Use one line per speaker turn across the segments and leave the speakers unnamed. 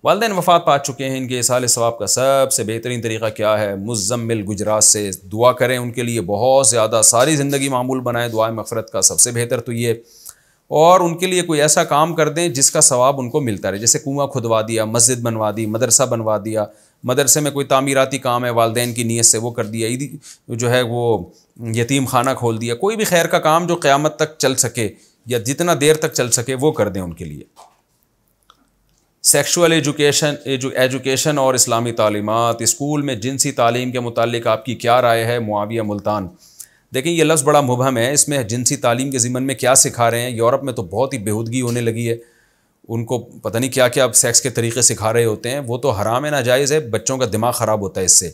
والدین وفات پا چکے ہیں، ان کے ایصال ثواب کا سب سے بہترین طریقہ کیا ہے؟ مزمل گجرات سے دعا کریں ان کے لیے بہت زیادہ، ساری زندگی معمول بنائیں دعائے مغفرت کا، سب سے بہتر تو یہ، اور ان کے لیے کوئی ایسا کام کر دیں جس کا ثواب ان کو ملتا رہے، جیسے کنواں کھدوا دیا، مسجد بنوا دی، مدرسہ بنوا دیا، مدرسے میں کوئی تعمیراتی کام ہے والدین کی نیت سے وہ کر دیا، عیدی جو ہے وہ یتیم خانہ کھول دیا، کوئی بھی خیر کا کام جو قیامت تک چل سکے یا جتنا دیر تک چل سکے وہ کر دیں ان کے لیے۔ سیکشول ایجوکیشن اور اسلامی تعلیمات، اسکول میں جنسی تعلیم کے متعلق آپ کی کیا رائے ہے؟ معاویہ ملتان۔ دیکھیں یہ لفظ بڑا مبہم ہے، اس میں جنسی تعلیم کے ضمن میں کیا سکھا رہے ہیں؟ یورپ میں تو بہت ہی بےہودگی ہونے لگی ہے، ان کو پتہ نہیں کیا کیا اب سیکس کے طریقے سکھا رہے ہوتے ہیں، وہ تو حرام ہے، ناجائز ہے، بچوں کا دماغ خراب ہوتا ہے اس سے۔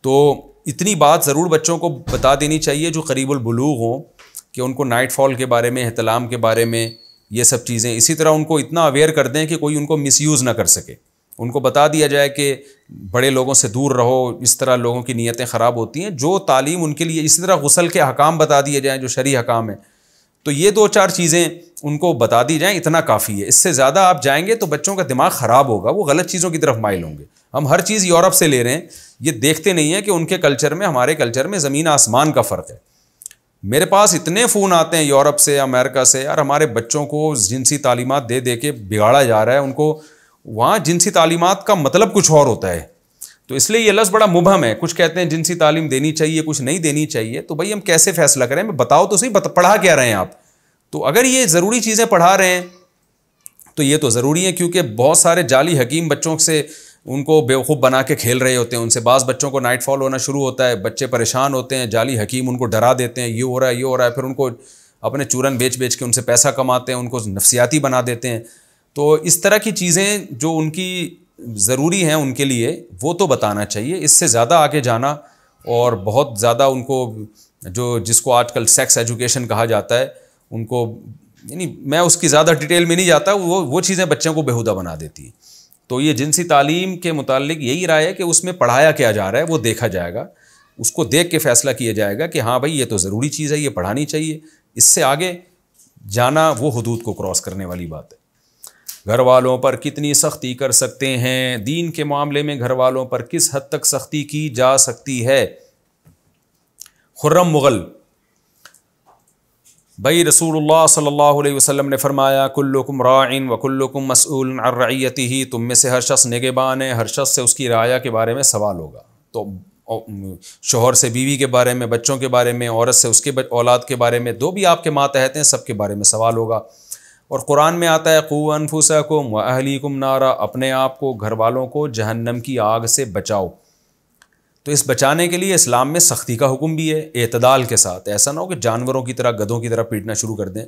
تو اتنی بات ضرور بچوں کو بتا دینی چاہیے جو قریب البلوغ ہوں، کہ ان کو نائٹ فال کے بارے میں، احتلام کے بارے میں، یہ سب چیزیں، اسی طرح ان کو اتنا اویئر کر دیں کہ کوئی ان کو مس یوز نہ کر سکے، ان کو بتا دیا جائے کہ بڑے لوگوں سے دور رہو، اس طرح لوگوں کی نیتیں خراب ہوتی ہیں، جو تعلیم ان کے لیے، اسی طرح غسل کے حکام بتا دیے جائیں جو شرعی حکام ہیں، تو یہ 2-4 چیزیں ان کو بتا دی جائیں، اتنا کافی ہے۔ اس سے زیادہ آپ جائیں گے تو بچوں کا دماغ خراب ہوگا، وہ غلط چیزوں کی طرف مائل ہوں گے۔ ہم ہر چیز یورپ سے لے رہے ہیں، یہ دیکھتے نہیں ہیں کہ ان کے کلچر میں ہمارے کلچر میں زمین آسمان کا فرق ہے۔ میرے پاس اتنے فون آتے ہیں یورپ سے، امریکہ سے، یار ہمارے بچوں کو جنسی تعلیمات دے دے کے بگاڑا جا رہا ہے، ان کو وہاں جنسی تعلیمات کا مطلب کچھ اور ہوتا ہے، تو اس لیے یہ لفظ بڑا مبہم ہے۔ کچھ کہتے ہیں جنسی تعلیم دینی چاہیے، کچھ نہیں دینی چاہیے، تو بھائی ہم کیسے فیصلہ کریں؟ میں بتاؤ تو صحیح، پڑھا کیا رہے ہیں آپ؟ تو اگر یہ ضروری چیزیں پڑھا رہے ہیں تو یہ تو ضروری ہے، کیونکہ بہت سارے جعلی حکیم بچوں سے ان کو بیوقوف بنا کے کھیل رہے ہوتے ہیں، ان سے بعض بچوں کو نائٹ فال ہونا شروع ہوتا ہے، بچے پریشان ہوتے ہیں، جعلی حکیم ان کو ڈرا دیتے ہیں، یہ ہو رہا ہے، یہ ہو رہا ہے، پھر ان کو اپنے چورن بیچ بیچ کے ان سے پیسہ کماتے ہیں، ان کو نفسیاتی بنا دیتے ہیں۔ تو اس طرح کی چیزیں جو ان کی ضروری ہیں ان کے لیے، وہ تو بتانا چاہیے، اس سے زیادہ آگے جانا اور بہت زیادہ ان کو جس کو آج کل سیکس ایجوکیشن کہا جاتا ہے، ان کو، یعنی میں اس کی زیادہ ڈیٹیل میں نہیں جاتا، وہ چیزیں بچوں کو بےہودہ بنا دیتی ہیں۔ تو یہ جنسی تعلیم کے متعلق یہی رائے ہے کہ اس میں پڑھایا کیا جا رہا ہے وہ دیکھا جائے گا، اس کو دیکھ کے فیصلہ کیا جائے گا کہ ہاں بھائی یہ تو ضروری چیز ہے، یہ پڑھانی چاہیے، اس سے آگے جانا وہ حدود کو کراس کرنے والی بات ہے۔ گھر والوں پر کتنی سختی کر سکتے ہیں؟ دین کے معاملے میں گھر والوں پر کس حد تک سختی کی جا سکتی ہے؟ خرم مغل، بھائی رسول اللہ صلی اللہ علیہ وسلم نے فرمایا کلکم راعٍ وکلکم مسئول عن رعیتہ، تم میں سے ہر شخص نگہبان ہے، ہر شخص سے اس کی رعایا کے بارے میں سوال ہوگا۔ تو شوہر سے بیوی کے بارے میں، بچوں کے بارے میں، عورت سے اس کے اولاد کے بارے میں، جو بھی آپ کے ماتحت ہیں سب کے بارے میں سوال ہوگا۔ اور قرآن میں آتا ہے قوا انفسکم واہلیکم نارا، اپنے آپ کو، گھر والوں کو جہنم کی آگ سے بچاؤ۔ تو اس بچانے کے لیے اسلام میں سختی کا حکم بھی ہے، اعتدال کے ساتھ، ایسا نہ ہو کہ جانوروں کی طرح، گدھوں کی طرح پیٹنا شروع کر دیں،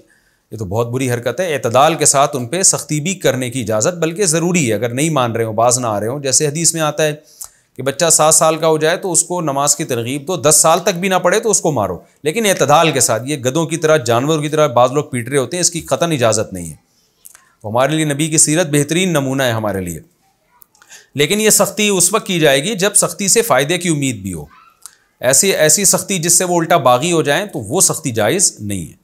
یہ تو بہت بری حرکت ہے۔ اعتدال کے ساتھ ان پہ سختی بھی کرنے کی اجازت بلکہ ضروری ہے، اگر نہیں مان رہے ہوں، باز نہ آ رہے ہوں، جیسے حدیث میں آتا ہے کہ بچہ 7 سال کا ہو جائے تو اس کو نماز کی ترغیب دو، 10 سال تک بھی نہ پڑھے تو اس کو مارو، لیکن اعتدال کے ساتھ۔ یہ گدھوں کی طرح، جانوروں کی طرح بعض لوگ پیٹ رہے ہوتے ہیں، اس کی قطعاً اجازت نہیں ہے۔ ہمارے لیے نبی کی سیرت بہترین نمونہ ہے ہمارے لیے، لیکن یہ سختی اس وقت کی جائے گی جب سختی سے فائدے کی امید بھی ہو۔ ایسی سختی جس سے وہ الٹا باغی ہو جائیں تو وہ سختی جائز نہیں ہے۔